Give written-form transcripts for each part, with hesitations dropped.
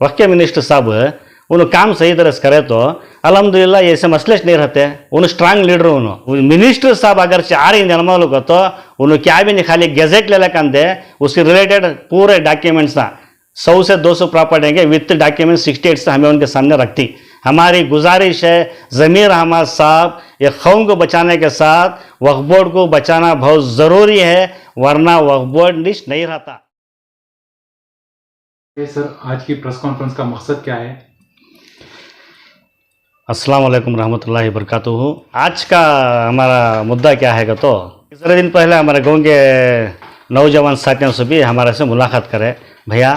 वक्त के मिनिस्टर साहब उन्होंने काम सही तरह से करे तो अल्हम्दुलिल्लाह ऐसे मसले नहीं रहते। उन्हें स्ट्रांग लीडर उन्होंने मिनिस्टर साहब अगर आ रही निर्मल को तो उन्होंने क्या भी नहीं खाली गेजेट ले लेकर उसके रिलेटेड पूरे डॉक्यूमेंट्स ना 100 से 200 प्रॉपर्टी के विथ डॉक्यूमेंट 68 से हमें उनके सामने रखती। हमारी गुजारिश है ज़मीर अहमद साहब ये कौम को बचाने के साथ वक्फ बोर्ड को बचाना बहुत ज़रूरी है, वरना वक्फ बोर्ड नहीं रहता। सर, आज की प्रेस कॉन्फ्रेंस का मकसद क्या है? अस्सलाम वालेकुम रहमतुल्लाहि वबरकातुहू। आज का हमारा मुद्दा क्या है तो तीसरे दिन पहले हमारे गाँव के नौजवान साथियों से भी हमारे से मुलाकात करे, भैया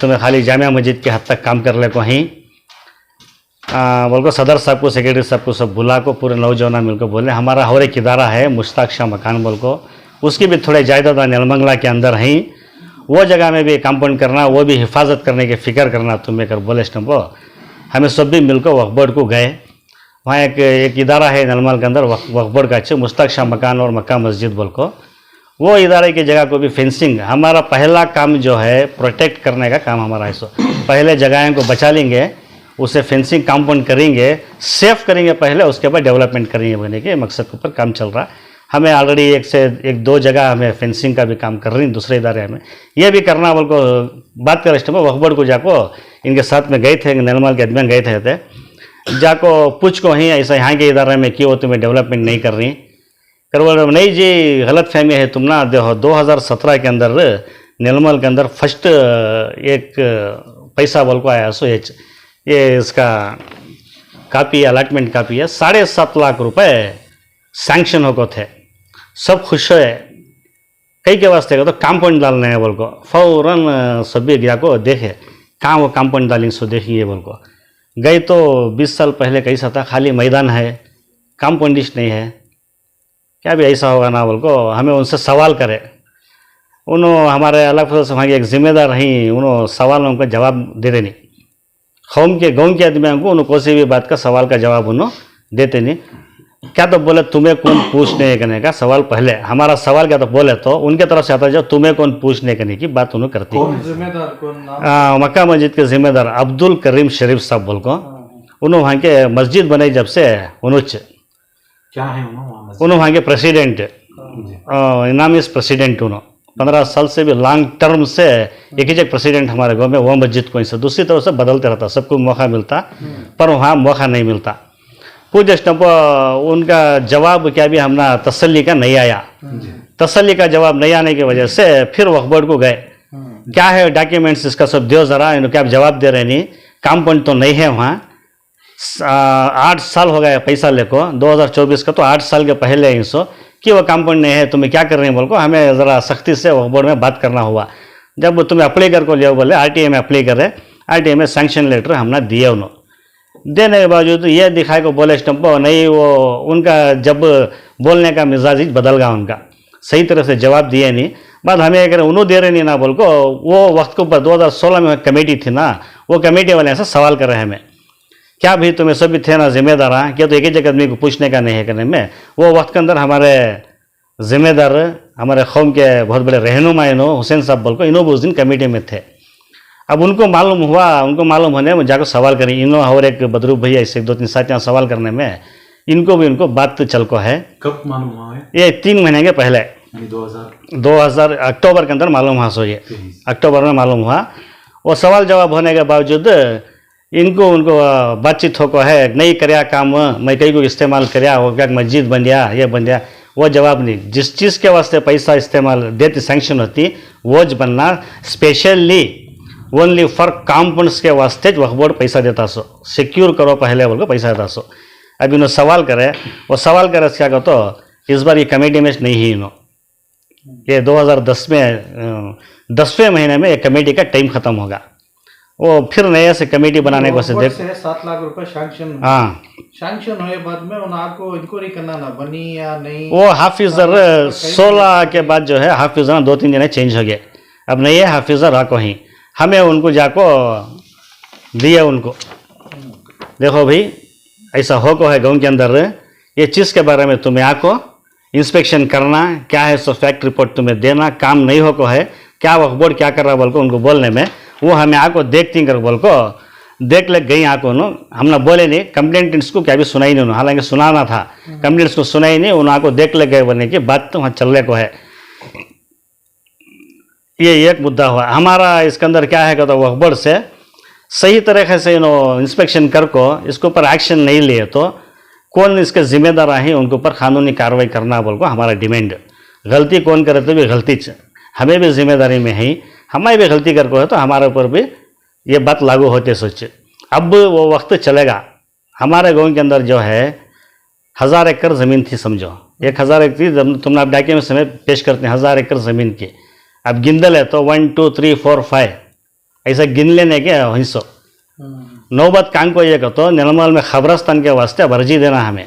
तुम्हें खाली जामिया मस्जिद के हद तक काम कर ले को ही बोल को सदर साहब को सेक्रेटरी साहब को सब बुला को पूरे नौजवान मिलकर बोले हमारा और एक इदारा है मुश्ताक शाह मकान बोल को, उसकी भी थोड़े जायदाद नेलमंगला के अंदर ही वो जगह में भी कंपाउंड करना, वो भी हिफाजत करने की फ़िक्र करना तुम्हें कर बोले स्टम्पो। हमें सब भी मिलकर वक्फ बोर्ड को गए। वहाँ एक इदारा है नलमल के अंदर वक्फ बोर्ड का अच्छे मुश्ताक शाह मकान और मक्का मस्जिद बोल को, वो इदारे की जगह को भी फेंसिंग। हमारा पहला काम जो है प्रोटेक्ट करने का काम हमारा है। सो पहले जगहों को बचा लेंगे, उसे फेंसिंग कंपाउंड करेंगे, सेफ करेंगे पहले, उसके बाद डेवलपमेंट करेंगे बनने के मकसद के ऊपर काम चल रहा। हमें ऑलरेडी एक से एक दो जगह हमें फेंसिंग का भी काम कर रही, दूसरे इदारे में ये भी करना बोल को बात कर रहे वक्फ बोर्ड को जाको इनके साथ में गए थे, निर्मल के आदमी गए थे जाको पूछ को ही ऐसा यहाँ के इदारे में क्यों तुम्हें डेवलपमेंट नहीं कर रही कर बोल नहीं जी गलत फहमी है तुम ना। 2017 के अंदर निर्मल के अंदर फर्स्ट एक पैसा बोल को आया सो ये इसका कापी अलॉटमेंट कापी है 7.5 लाख रुपए सैंक्शन होको थे, सब खुश है कई के वास्ते तो कंपाउंड डालने हैं बोल को फौरन सभी गया को देखे कहाँ वो कंपाउंड डालेंगे सो देखेंगे बोल को गए तो 20 साल पहले कैसा था, खाली मैदान है कंपाउंडिश नहीं है, क्या भी ऐसा होगा ना बोल को हमें उनसे सवाल करे। उन्होंने हमारे अलग से वहाँ के एक जिम्मेदार रही, उन्होंने सवालों का जवाब दे देनी, कौम के गाँव के आदमियों को उन्होंने किसी भी बात का सवाल का जवाब उन्होंने देते नहीं। क्या तो बोले तुम्हें कौन पूछने करने का सवाल, पहले हमारा सवाल क्या तो बोले तो उनके तरफ से आता जाओ तुम्हें कौन पूछने करने की बात उन्होंने करती है। मक्का मस्जिद के जिम्मेदार अब्दुल करीम शरीफ साहब बोल को उन्होंने वहाँ के मस्जिद बनाई जब से उन्होंने क्या है उन्होंने वहाँ के प्रेसिडेंट इनाम इस प्रेसिडेंट उन्होंने 15 साल से भी लॉन्ग टर्म से एक ही प्रेसिडेंट हमारे गाँव में वो मस्जिद को से दूसरी तरफ से बदलते रहता, सबको मौका मिलता पर वहाँ मौका नहीं मिलता। पूछ स्टम्प उनका जवाब क्या भी हमने तसल्ली का नहीं आया, तसल्ली का जवाब नहीं आने की वजह से फिर वक्फ बोर्ड को गए, क्या है डॉक्यूमेंट्स इसका सब दो ज़रा, इन्होंने क्या जवाब दे रहे नहीं, कंपाउंड तो नहीं है वहाँ। 8 साल हो गया पैसा लेको 2024 का, तो 8 साल के पहले ही सो कि वो कंपाउंड नहीं है तुम्हें क्या कर रहे हैं बोल को हमें ज़रा सख्ती से वक्फ बोर्ड में बात करना हुआ। जब तुम्हें अप्लाई कर को ले बोले RTA में अप्लाई करे, RTA में सैंक्शन लेटर हमने दिए, उन्होंने देने के बावजूद तो ये दिखाए को बोले स्टम्पो नहीं, वो उनका जब बोलने का मिजाज ही बदल गया, उनका सही तरह से जवाब दिए नहीं। बाद हमें अगर उन्होंने दे रहे नहीं ना बोल को वो वक्त के ऊपर 2016 में कमेटी थी ना, वो कमेटी वाले ऐसा सवाल कर रहे हैं हमें, क्या भाई तुम्हें सभी थे ना जिम्मेदार, क्या तो एक ही जगह आदमी को पूछने का नहीं है करने में। वो वक्त के अंदर हमारे जिम्मेदार हमारे कौम के बहुत बड़े रहनुमा हुसैन साहब बोल को इन्हों उस दिन कमेटी में थे। अब उनको मालूम हुआ, उनको मालूम होने में जाकर सवाल करें इन्हों और एक बदरूप भैया ऐसे 2-3 साथियाँ सवाल करने में इनको भी उनको बात चल को है। कब मालूम हुआ है? ये 3 महीने के पहले 2000 अक्टूबर के अंदर मालूम हुआ, सो ये अक्टूबर में मालूम हुआ। वो सवाल जवाब होने के बावजूद इनको उनको बातचीत हो को है नहीं कराया काम, मैं कहीं को इस्तेमाल कराया हो क्या मस्जिद बन गया ये बन गया, वो जवाब नहीं। जिस चीज़ के वास्ते पैसा इस्तेमाल देती सैंक्शन होती वो ज बनना स्पेशली ओनली फॉर कंपाउंड्स के वास्ते वक्फ बोर्ड पैसा देता सो, सिक्योर करो पहले बोल को पैसा देता सो। अब इन्होंने सवाल करे, वो सवाल करे क्या कहो तो इस बार ये कमेटी में नहीं ही इन्होंने ये 2010 में 10वें महीने में ये कमेटी का टाइम ख़त्म होगा, वो फिर नए से कमेटी बनाने को से देख 7 लाख रुपए सैंक्शन, हाँ सैंक्शन हुए बाद में उन आपको इंक्वायरी करना ना बनी या नहीं, वो हाफिजर 16 के बाद जो है हाफिजर 2-3 दिन चेंज हो गए, अब नहीं है हाफिजर राको ही हमें उनको जाको दिए उनको देखो भाई ऐसा हो को है गाँव के अंदर ये चीज़ के बारे में तुम्हें आको इंस्पेक्शन करना, क्या है सो फैक्ट रिपोर्ट तुम्हें देना, काम नहीं हो को है क्या वक्फ बोर्ड क्या कर रहा बोल को उनको बोलने में वो हमें आको देखती कर बोल को देख ले गई आको नो हमने बोले नहीं कंप्लेंट्स को क्या भी सुनाई नहीं, हालांकि सुनाना था, कंप्लेंट्स को सुनाई नहीं, उन आको देख ले गए बोलने की बात तो वहाँ चलने को है। ये एक मुद्दा हुआ हमारा। इसके अंदर क्या है तो वकबड़ से सही तरीके से इंस्पेक्शन कर को इसके ऊपर एक्शन नहीं लिए तो कौन इसके जिम्मेदार है उनके ऊपर कानूनी कार्रवाई करना बोल को हमारा डिमांड। गलती कौन करे तो भी गलती हमें भी जिम्मेदारी में है, हमें भी गलती कर को है तो हमारे ऊपर भी ये बात लागू होते सोचे। अब वो वक्त चलेगा। हमारे गांव के अंदर जो है 1000 एकड़ ज़मीन थी, समझो 1000 एकड़ थी, तुमने आप डॉक्यूमेंट समय पेश करते हैं 1000 एकड़ ज़मीन की। अब गिनदल है तो 1 2 3 4 5 ऐसा गिन लेने के हिस्सों नौबत कांग को ये तो निर्मल में खबरस्तान के वास्ते अब अर्जी देना हमें।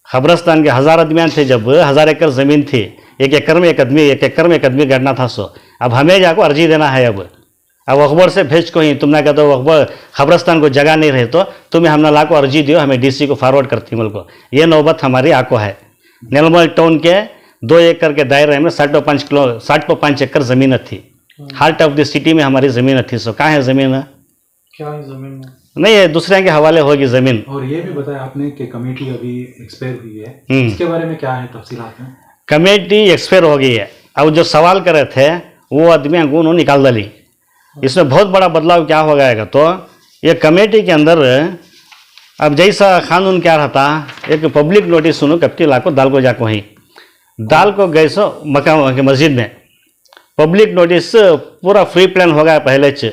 खबरस्तान के 1000 आदमी थे, जब 1000 एकड़ ज़मीन थी, 1 एकड़ में एक आदमी, 1 एकड़ में एक आदमी गढ़ना था सो अब हमें जाको अर्जी देना है। अब अखबार से भेज को ही तुमने कहते हो अखबार खबरस्तान को जगह नहीं रहे तो तुम्हें हमने लाको अर्जी दियो, हमें डीसी को फॉरवर्ड करती मुल्क को। ये नौबत हमारी आको है। निर्मल टाउन के 2 एकड़ के दायरे में 60.5 एकड़ ज़मीन थी। हार्ट ऑफ द सिटी में हमारी ज़मीन थी। सो कहाँ है ज़मीन? क्या है ज़मीन में? नहीं है, दूसरे के हवाले होगी ज़मीन। और ये भी बताया आपने कि कमेटी अभी एक्सपायर हुई है, इसके बारे में क्या है तफसीलात में? कमेटी एक्सपायर हो गई है। अब जो सवाल करे थे वो आदमी उन्होंने निकाल डाली। इसमें बहुत बड़ा बदलाव क्या हो गएगा तो ये कमेटी के अंदर अब जैसा कानून क्या रहता, एक पब्लिक नोटिस सुनो कप्टी लाको दाल को जाको ही दाल को गए सो मकान के मस्जिद में पब्लिक नोटिस पूरा फ्री प्लान हो गया। पहले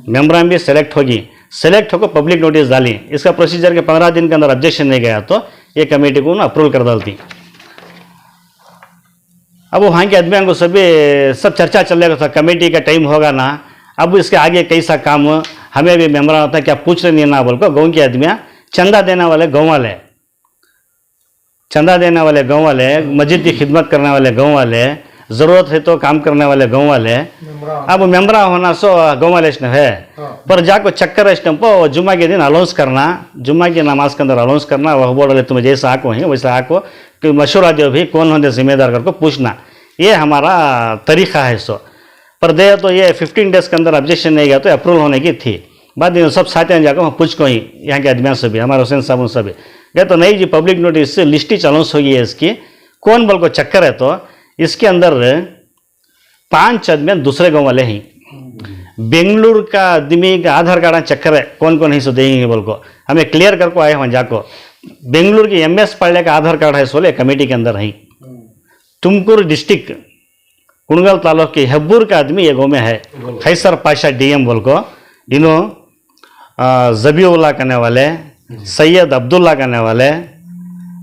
मेम्बर भी सेलेक्ट होगी, सेलेक्ट होकर पब्लिक नोटिस डाली। इसका प्रोसीजर के 15 दिन के अंदर ऑब्जेक्शन नहीं गया तो ये कमेटी को अप्रूवल कर डालती। अब वहाँ के आदमियों को सब चर्चा चलेगा था, कमेटी का टाइम होगा ना, अब इसके आगे कैसा काम हमें भी मेम्बर होता है क्या पूछ रहे नहीं ना बोल को गाँव के आदमियाँ चंदा देने वाले गाँव वाले, चंदा देने वाले गाँव वाले, मस्जिद की खिदमत करने वाले गाँव वाले, ज़रूरत है तो काम करने वाले गाँव वाले। अब मेम्बरा होना सो गाँव वाले है पर जाको चक्कर स्टम्पो जुम्मा के दिन अलाउंस करना, जुम्मा की नमाज के अंदर अलाउंस करना, वह बोल रहे तुम्हें जैसा आको है वैसा आको कि मशूरा जो भी कौन होने जिम्मेदार करको पूछना, ये हमारा तरीक़ा है। सो पर दे तो ये 15 डेज़ के अंदर ऑब्जेक्शन नहीं गया तो अप्रूवल होने की थी। बाद में सब साथियों जाकर पूछ को ही यहाँ के आदमियों से भी, हमारे हुसैन साहब उन सभी गए तो नहीं जी पब्लिक नोटिस से लिस्ट ही अलाउंस होगी है इसकी, कौन बोल को चक्कर है तो इसके अंदर 5 आदमी दूसरे गाँव वाले हैं। बेंगलुरु का आदमी का आधार कार्ड चक्कर है, कौन कौन नहीं सो देंगे बोल को हमें क्लियर कर को आए वहाँ जाको। बेंगलुरु की MS पढ़ने का आधार कार्ड है सोले कमेटी के अंदर है। तुमकुर डिस्ट्रिक्ट कुणगल तालुक के हेब्बूर का आदमी ये गाँव में है, खैसर पाशा DM बोल को, इन्हों जबीउल्लाह करने वाले, सैयद अब्दुल्ला करने वाले।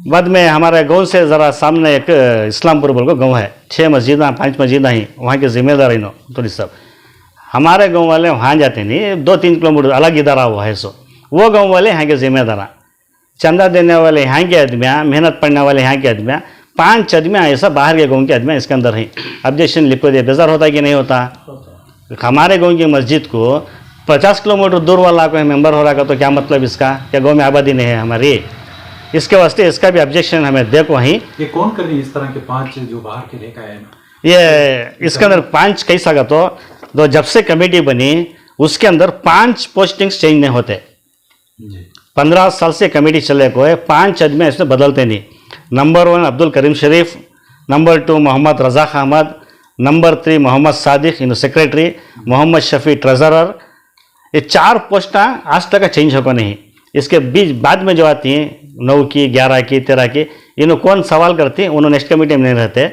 बाद में हमारे गांव से ज़रा सामने एक इस्लामपुर बोल को गाँव है, 6 मस्जिदा 5 मस्जिदा ही वहाँ के जिम्मेदार इन्हों तो सब हमारे गांव वाले वहाँ जाते नहीं, 2-3 किलोमीटर अलग इधर वो है। सो वो गांव वाले यहाँ के जिम्मेदार, चंदा देने वाले यहाँ के आदमियाँ, मेहनत पढ़ने वाले यहाँ के आदमियाँ, 5 आदमियाँ ऐसा बाहर के गाँव के आदमियाँ इसके अंदर हैं। ऑब्जेक्शन लिख को दे बेजार होता है कि नहीं होता? हमारे गाँव की मस्जिद को 50 किलोमीटर दूर वाला कोई मेंबर हो रहा का तो क्या मतलब इसका, क्या गाँव में आबादी नहीं है हमारी? इसके वास्ते इसका भी ऑब्जेक्शन हमें देखो ही। ये कौन कर रही है इस तरह के 5 जो बाहर के लेकर आए हैं? ये इसके अंदर 5 कैसा का तो जब से कमेटी बनी उसके अंदर 5 पोस्टिंग्स चेंज नहीं होते। 15 साल से कमेटी चले को है, 5 आदमी इसमें बदलते नहीं। नंबर 1 अब्दुल करीम शरीफ, नंबर 2 मोहम्मद रज़ाक अहमद, नंबर 3 मोहम्मद सादिक इन सेक्रेटरी, मोहम्मद शफी ट्रेजरर। ये 4 पोस्टा आज तक चेंज होगा नहीं। इसके बीच बाद में जो आती हैं 9 की 11 की 13 की, इन्हों कौन सवाल करती हैं उन्होंने नेक्स्ट कमेटी में नहीं रहते,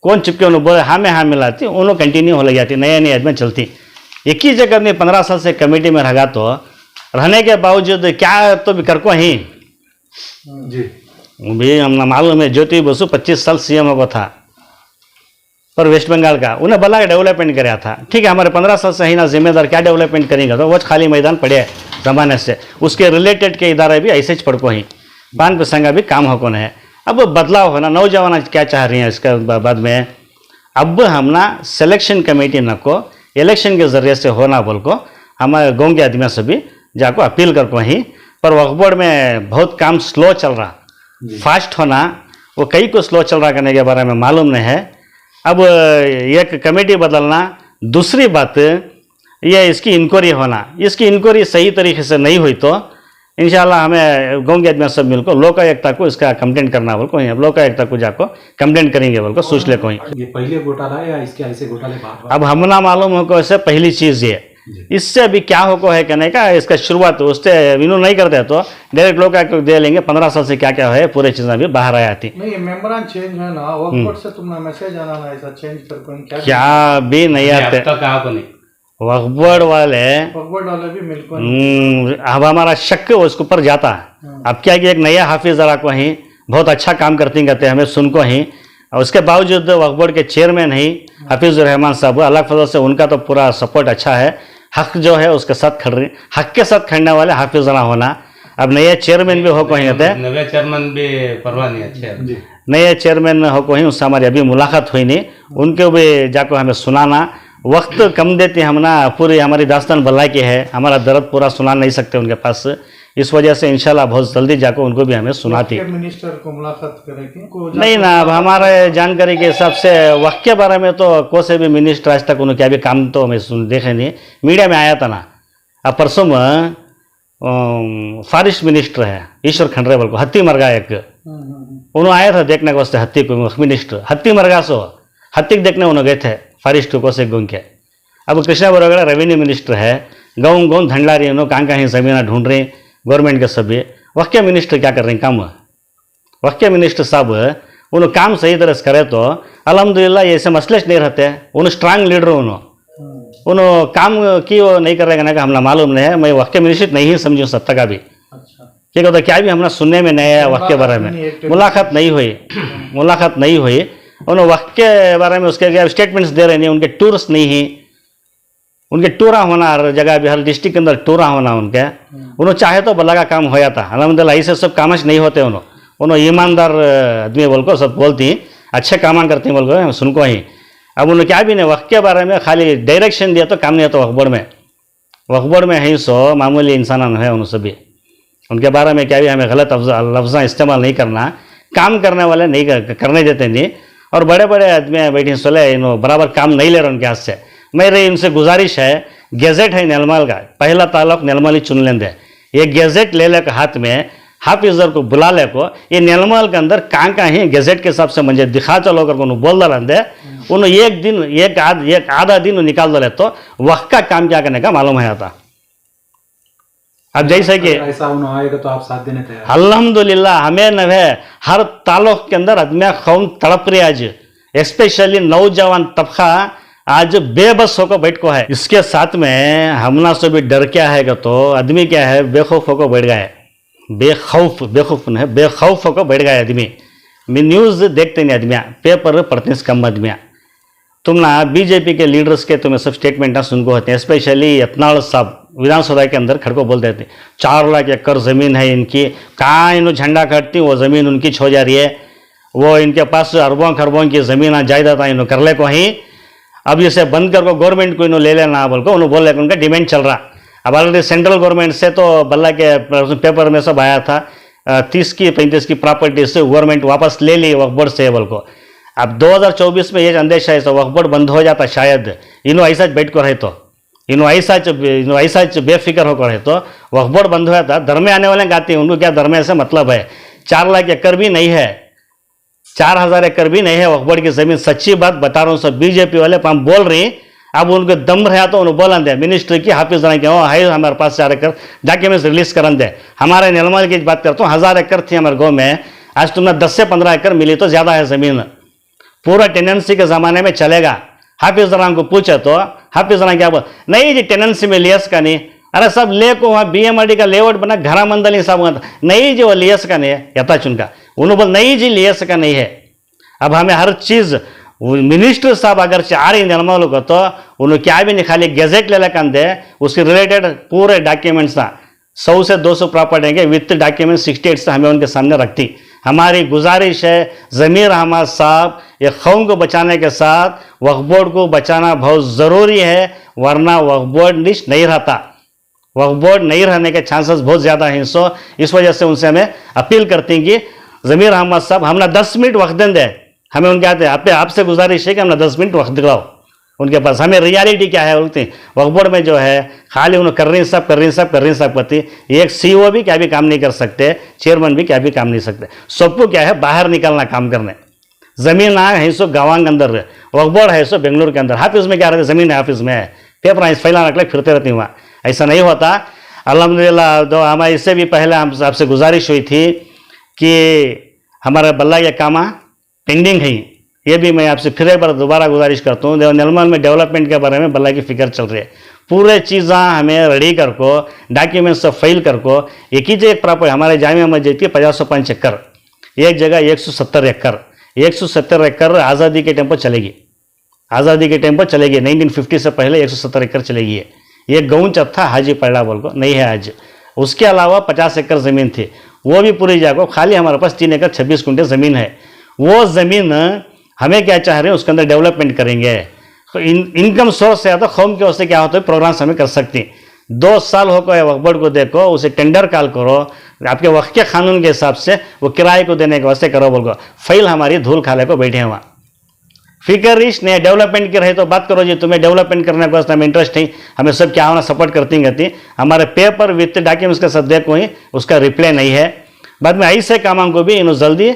कौन चिपके उन्होंने बोले हाँ में हाँ मिलाती, उन्होंने कंटिन्यू हो लग जाती, नए नए आदमी चलती। एक ही जगह में 15 साल से कमेटी में रहा तो रहने के बावजूद क्या तो भी कर को ही जी भी हमने मालूम है। ज्योति बसु 25 साल CM को था पर वेस्ट बंगाल का, उन्हें भला डेवलपमेंट कराया था। ठीक है, हमारे 15 साल से ही ना जिम्मेदार क्या डेवलपमेंट करेंगे तो वो खाली मैदान पड़े ज़माने से, उसके रिलेटेड के इदारे भी ऐसे पड़ को ही पान प्रसंगा भी काम हो कौन है। अब बदलाव होना, नौजवान क्या चाह रही हैं इसका बाद में, अब हमना सिलेक्शन कमेटी न को इलेक्शन के ज़रिए से होना बोल को हमारे गाँव के आदमियों से भी जाको अपील कर को ही। पर वक्फ में बहुत काम स्लो चल रहा, फास्ट होना वो कई को स्लो चल रहा करने के बारे में मालूम नहीं है। अब एक कमेटी बदलना दूसरी बात ये इसकी इंक्वायरी होना, इसकी इंक्वायरी सही तरीके से नहीं हुई तो इंशाल्लाह हमें गोंगे आदमी सब मिलकर लोकायुक्ता को इसका कंप्लेंट करना बोल को लोकायुक्ता को जाको कंप्लेंट करेंगे बोल को सोच ले कोई। ये पहले घोटाला है या इसके ऐसे घोटाले बार अब हम ना मालूम हो को ऐसे पहली चीज ये, इससे अभी क्या हो को है कहने का, इसका शुरुआत उससे विनो नहीं करते तो डायरेक्ट लोकायुक्त को दे लेंगे, 15 साल से क्या क्या है पूरे चीजें अभी बाहर आ जाती। नहीं मेम्बरान चेंज है ना, वक्त बोर्ड से तुमने मैसेज आना ना ऐसा चेंज कर कोई क्या भी नहीं आते वक्फ बोर्ड वाले, वक्त बोर्ड वाले भी मिलकर अब हमारा शक उसके ऊपर जाता है। अब क्या कि एक नया हाफिज जरा को ही बहुत अच्छा काम करते हैं हमें सुन को ही, और उसके बावजूद वक्फ बोर्ड के चेयरमैन ही हाफिजुर रहमान साहब, अल्लाह के फजल से उनका तो पूरा सपोर्ट अच्छा है, हक जो है उसके साथ खड़ रही, हक के साथ खड़ने वाले हाफिज जरा होना। अब नए चेयरमैन भी हो को ही होते, नवे चेयरमैन भी परवाह नहीं अच्छे, नए चेयरमैन हो को ही, उससे हमारी अभी मुलाकात हुई नहीं, उनको भी जाको हमें सुनाना, वक्त कम देते हम ना, पूरी हमारी दास्तान बल्लाई की है, हमारा दर्द पूरा सुना नहीं सकते उनके पास, इस वजह से इंशाल्लाह बहुत जल्दी जाकर उनको भी हमें सुनाती। मिनिस्टर को मुलाकात करेगी नहीं ना, अब हमारे जानकारी के हिसाब से वक्त के बारे में तो कोई से भी मिनिस्टर आज तक उन्होंने क्या भी काम तो हमें देखे नहीं, मीडिया में आया था ना। अब परसों में फॉरेस्ट मिनिस्टर है ईश्वर खंडरे बोल को, हत्ती मर गया एक, उन्होंने आया था देखने के वास्ते हत्ती को, मिनिस्टर हत्ती मर गया सो हत्ती देखने उन्होंने गए थे फॉरेस्ट को से गुंग के। अब कृष्णा बरोगड़ा रेवेन्यू मिनिस्टर है, गाँव गाँव धंडला रही, उन्होंने कहाँ ज़मीन ढूंढ रही गवर्नमेंट के सभी। वक्त के मिनिस्टर क्या कर रहे हैं काम, वक्त के मिनिस्टर साहब उन्होंने काम सही तरह से करे तो अल्हम्दुलिल्लाह ये ऐसे मसले नहीं रहते, उन्होंने स्ट्रांग लीडर उन्होंने काम की वो नहीं कर रहे कहने का हमला मालूम नहीं है, मैं वक्त के मिनिस्टर नहीं समझूँ सत्ता का भी। क्या कहता क्या भी हमने सुनने में नहीं है, वक्त के बारे में मुलाकात नहीं हुई, मुलाकात नहीं हुई, उन्होंने वक्त के बारे में उसके स्टेटमेंट्स दे रहे नहीं, उनके टूर्स नहीं ही, उनके टूरा होना हर जगह भी, हर डिस्ट्रिक्ट के अंदर टूरा होना उनके, उन्होंने चाहे तो भला का काम हो जाता। अलहमदिल्ला ऐसे सब काम नहीं होते, उन्होंने ईमानदार आदमी बोल को सब बोलती अच्छे काम करती बोल को सुनको ही। अब उन्होंने क्या भी नहीं, वक्त के बारे में खाली डायरेक्शन दिया तो काम नहीं होता। वक्फ बोर्ड में है सो मामूली इंसान है, उन सभी उनके बारे में क्या भी हमें गलत लफ्ज़ा इस्तेमाल नहीं करना, काम करने वाले नहीं करने देते नहीं, और बड़े बड़े आदमी बैठे सोले बराबर काम नहीं ले रहे उनके हाथ से। मेरी इनसे गुजारिश है, गैजेट है नेलमल का, पहला ताल्लुक नेलमल ही चुन लेंगे, ये गैजेट ले ले हाथ में, हाफिजर को बुला ले को, ये नेलमल के अंदर कहाँ ही गैजेट के हिसाब से मुझे दिखा चलो कर को बोल दे, उन्होंने एक दिन एक आधा दिन निकाल दो ले तो वक्त का काम क्या करने का मालूम है आता। अब जैसे कि ऐसा आएगा तो आप साथ देने तैयार? अल्हम्दुलिल्लाह हमें न है, हर ताल्लुक के अंदर आदमी कौम तड़प रही आज, स्पेशली नौजवान तबका आज बेबस होकर बैठ को है। इसके साथ में हमना से भी डर क्या है तो आदमी क्या है बेखौफ होकर बैठ गया है, बेखौफ है, बेखौफ होकर बैठ गया आदमी। न्यूज़ देखते नहीं आदमी, पेपर पढ़ते हैं कम आदमी। तुम ना बीजेपी के लीडर्स के तुम्हें सब स्टेटमेंट सुनको होते हैं, स्पेशली यत्नाल साहब विधानसभा के अंदर खड़को बोल देते 4 लाख एकड़ ज़मीन है इनकी, कहाँ इन्हों झंडा काटती वो ज़मीन उनकी छो जा रही है, वो इनके पास अरबों खरबों की ज़मीन जायदाद इन्हों कर ले को ही, अब इसे बंद कर को गवर्नमेंट को इन्हों ले लेना बोल को उन्होंने बोले उनका डिमांड चल रहा। अब ऑलरेडी सेंट्रल गवर्नमेंट से तो बल्ला के पेपर में सब आया था 30 की 35 की प्रॉपर्टी से गवर्नमेंट वापस ले ली वक्फ बोर्ड से बोल को। अब 2024 में ये अंदेशा है तो वक्फ बोर्ड बंद हो जाता शायद, इन्हों ऐसा बैठ को रहे तो इन्हों ऐसा बेफिक्र होकर रहे तो वक्फ बोर्ड बंद हो जाता। धर्म में आने वाले गाते हैं, उनको क्या धर्म से मतलब है, 4 लाख एकड़ भी नहीं है, 4000 एकड़ भी नहीं है वक्फ बोर्ड की ज़मीन। सच्ची बात बता रहा हूँ, सब बीजेपी वाले हम बोल रही, अब उनको दम रहा तो उन्होंने बोला दे मिनिस्टर की हाफिज के है हमारे पास 4 एकड़ डॉक्यूमेंट्स रिलीज कर दे। हमारे निलमल की बात करता हूँ, 1000 एकड़ थी हमारे गाँव में, आज तुमने 10 से 15 एकड़ मिली तो ज़्यादा है ज़मीन, पूरा टेनेंसी के ज़माने में चलेगा। हाफिज राम को पूछे तो हाफिज राम क्या बोल, नहीं जी टेनेंसी में लियस का नहीं, अरे सब ले को वहाँ BMRD का लेआउट बना घरा मंदली साहब, नहीं जी वो लियस का नहीं है, यथा चुनका उन्होंने बोल नहीं जी लियस का नहीं है। अब हमें हर चीज़ मिनिस्टर साहब अगर चाह रही निर्मल को तो उन्होंने क्या भी नहीं, खाली गैजेट ले लेकर दे, उसके रिलेटेड पूरे डॉक्यूमेंट्स ना 100 से 200 प्रॉपर्टी है विथ डॉक्यूमेंट 68 से हमें उनके सामने रखती। हमारी गुजारिश है ज़मीर अहमद साहब, ये कौम को बचाने के साथ वक्फ बोर्ड को बचाना बहुत ज़रूरी है, वरना वक्फ बोर्ड नहीं रहता, वक्फ बोर्ड नहीं रहने के चांसेस बहुत ज़्यादा हैं। सो इस वजह से उनसे हमें अपील करती हैं कि ज़मीर अहमद साहब हमने 10 मिनट वक्त दें दे, हमें उनके आते आपसे गुजारिश है कि हमने 10 मिनट वक्त दिलाओ, उनके पास। हमें रियलिटी क्या है बोलते हैं, वक्फ बोर्ड में जो है खाली उन्होंने कर रही सब करती, एक सीईओ भी क्या भी काम नहीं कर सकते, चेयरमैन भी क्या भी काम नहीं सकते, सबको क्या है बाहर निकलना काम करने। ज़मीन है सो गाँव के अंदर, वक्फ बोर्ड है सो बेंगलुरु के अंदर, हाफिज में क्या रहते, ज़मीन है हाफिज में है, पेपर फैला रख ले फिरते रहती वहाँ, ऐसा नहीं होता। अल्हम्दुलिल्लाह तो हमारे इससे भी पहले हम आपसे गुजारिश हुई थी कि हमारा बल्ला या कामा पेंडिंग है, ये भी मैं आपसे फिर एक बार दोबारा गुजारिश करता हूँ। नलमल में डेवलपमेंट के बारे में बल्ला की फिक्र चल रही है, पूरे चीज़ें हमें रेडी कर को, डॉक्यूमेंट्स सब फाइल कर को, एक ही जगह प्रॉपर हमारे जामिया मस्जिद की 50-5 एकड़, एक जगह 170 एकड़, 170 एकड़ आज़ादी के टाइम पर चलेगी, आज़ादी के टाइम पर चलेगी, 1950 से पहले 170 एकड़ चलेगी। ये गौंच था हाजी पड़ा बोल को नहीं है आज। उसके अलावा 50 एकड़ ज़मीन थी, वो भी पूरी जाकर खाली हमारे पास 3 एकड़ 26 कुंटे ज़मीन है। वो ज़मीन हमें क्या चाह रहे हैं उसके अंदर डेवलपमेंट करेंगे, तो इनकम सोर्स से आता कौम के उससे क्या होता है प्रोग्राम्स हमें कर सकते हैं। 2 साल हो गए वक्फ बोर्ड को देखो, उसे टेंडर कॉल करो, आपके वक्त के कानून के हिसाब से वो किराए को देने के वास्ते करो बोल को, फाइल हमारी धूल खाले को बैठे हैं वहाँ। फिकर इश नहीं डेवलपमेंट की रहे तो बात करो जी, तुम्हें डेवलपमेंट करने के वास्ते हमें इंटरेस्ट नहीं, हमें सब क्या होना सपोर्ट करती गती, हमारे पेपर विथ डॉक्यूमेंट्स के सब देखो ही उसका रिप्लाई नहीं है। बाद में ऐसे कामों को भी इन्होंने जल्दी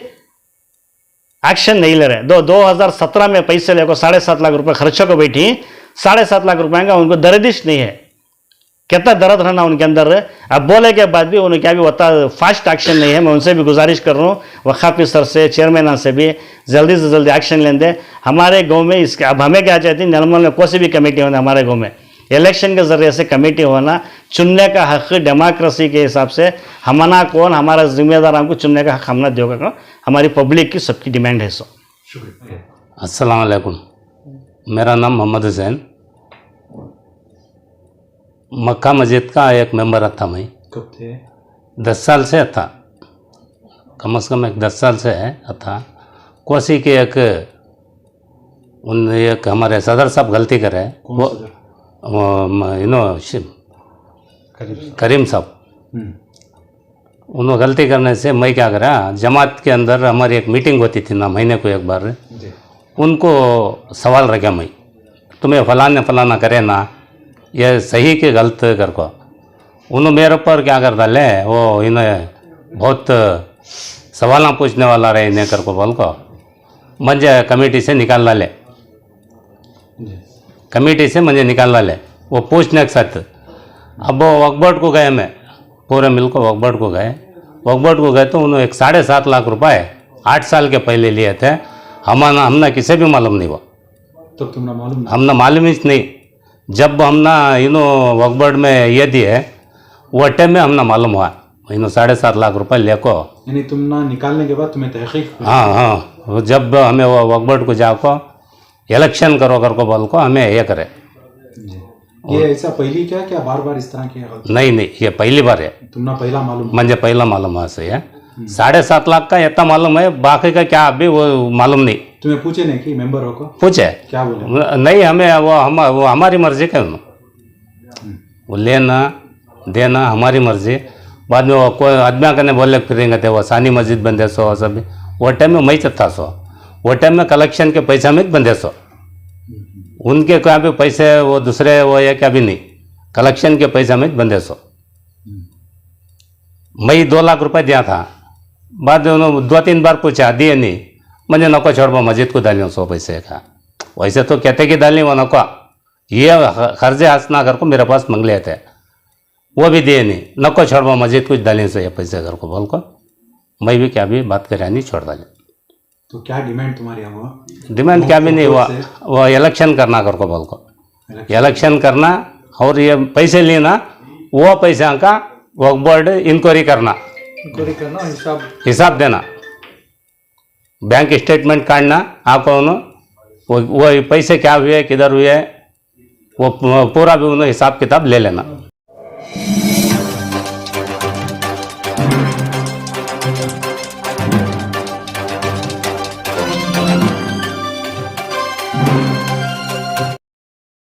एक्शन नहीं ले रहे। 2017 में पैसे लेकर 7.5 लाख रुपए खर्चों को बैठी, 7.5 लाख रुपए का उनको दर्दिश नहीं है, कितना दर्द रहना उनके अंदर। अब बोले के बाद भी उन्हें क्या भी होता फास्ट एक्शन नहीं है। मैं उनसे भी गुजारिश कर रहा हूँ वक्फ ऑफिसर से, चेयरमैन से भी जल्दी से जल्दी एक्शन लें दें हमारे गांव में। इसके अब हमें क्या चाहती है, नलमल में कोई भी कमेटी होना, हमारे गांव में इलेक्शन के जरिए से कमेटी होना, चुनने का हक डेमोक्रेसी के हिसाब से हमना कौन हमारा जिम्मेदार, हमको चुनने का हक हमने देगा, हमारी पब्लिक की सबकी डिमांड है। सो अस्सलाम वालेकुम, मेरा नाम मोहम्मद हुसैन, मक्का मस्जिद का एक मेंबर था मैं। कब थे? 10 साल से था, कम से कम 10 साल से था। कोसी के एक हमारे सदर साहब गलती करे, वो करीम साहब, उन्होंने गलती करने से मैं क्या करा, जमात के अंदर हमारी एक मीटिंग होती थी ना महीने को एक बार, उनको सवाल रखा मैं, तुम्हें फलाना करे ना, ये सही कि गलत कर को। उन्होंने मेरे ऊपर क्या कर डाले, वो इन्हें बहुत सवाल पूछने वाला रहे इन्हें कर को बोल को, मुझे कमेटी से निकाल डाले, कमेटी से मुझे निकाल डाले वो पूछने के साथ। अब वो वक्फ बोर्ड को गए, मैं पूरे मिल को वक्फ बोर्ड को गए, वक्फ बोर्ड को गए तो उन्होंने 7.5 लाख रुपए 8 साल के पहले लिए थे। हमने किसी भी मालूम नहीं, वो तो तुमने मालूम? हमने मालूम ही नहीं। जब हमने वक्फ बोर्ड में ये दिए वो टाइम में हमने मालूम हुआ 7.5 लाख रुपए लेको। यानी तुमने निकालने के बाद तुम्हें तहकीक? हाँ, जब हमें वो वक्फ बोर्ड को जाको इलेक्शन करो कर को बोल को हमें ये करे। ये ऐसा पहली क्या बार बार इस तरह किया? नहीं, ये पहली बार है। तुमने पहला मालूम? मुझे पहला मालूम है से 7.5 लाख का इतना मालूम है, बाकी का क्या अभी वो मालूम नहीं। तुम्हें पूछे नहीं कि मेंबर हो को? पूछे, क्या बोले? नहीं, हमें वो हमारी मर्जी का, वो लेना देना हमारी मर्जी। बाद में वो कोई आदमी करने बोले फिरेंगे थे, वो सानी मस्जिद बंदे सो सब, वो टाइम में मैं चत्था सो, वो टाइम में कलेक्शन के पैसा में बंदे सो, उनके क्या भी पैसे वो दूसरे वो या क्या भी नहीं, कलेक्शन के पैसा में बंदे सो। मैं 2 लाख रुपए दिया था, बाद में उन्होंने 2-3 बार पूछा, दिए नहीं, मुझे नको छोड़ो मस्जिद को डालियो 100 पैसे का। वैसे तो कहते कि डाली, वो नको, ये खर्चे हंसना कर को मेरे पास मंग लिए थे, वो भी दिए नहीं, नको छोड़ो मस्जिद कुछ डाली से ये पैसे घर को बोल को। मैं भी क्या भी बात करे नहीं, छोड़ डाली। तो क्या डिमांड तुम्हारी हुआ? डिमांड क्या भी नहीं हुआ, वो इलेक्शन करना कर को बोल को, इलेक्शन करना और ये पैसे लेना, वो पैसा का वक्फ बोर्ड इंक्वायरी करना, हिसाब देना, बैंक स्टेटमेंट काटना, आपको वो पैसे क्या हुए किधर हुए वो पूरा भी उन्हें हिसाब किताब ले लेना।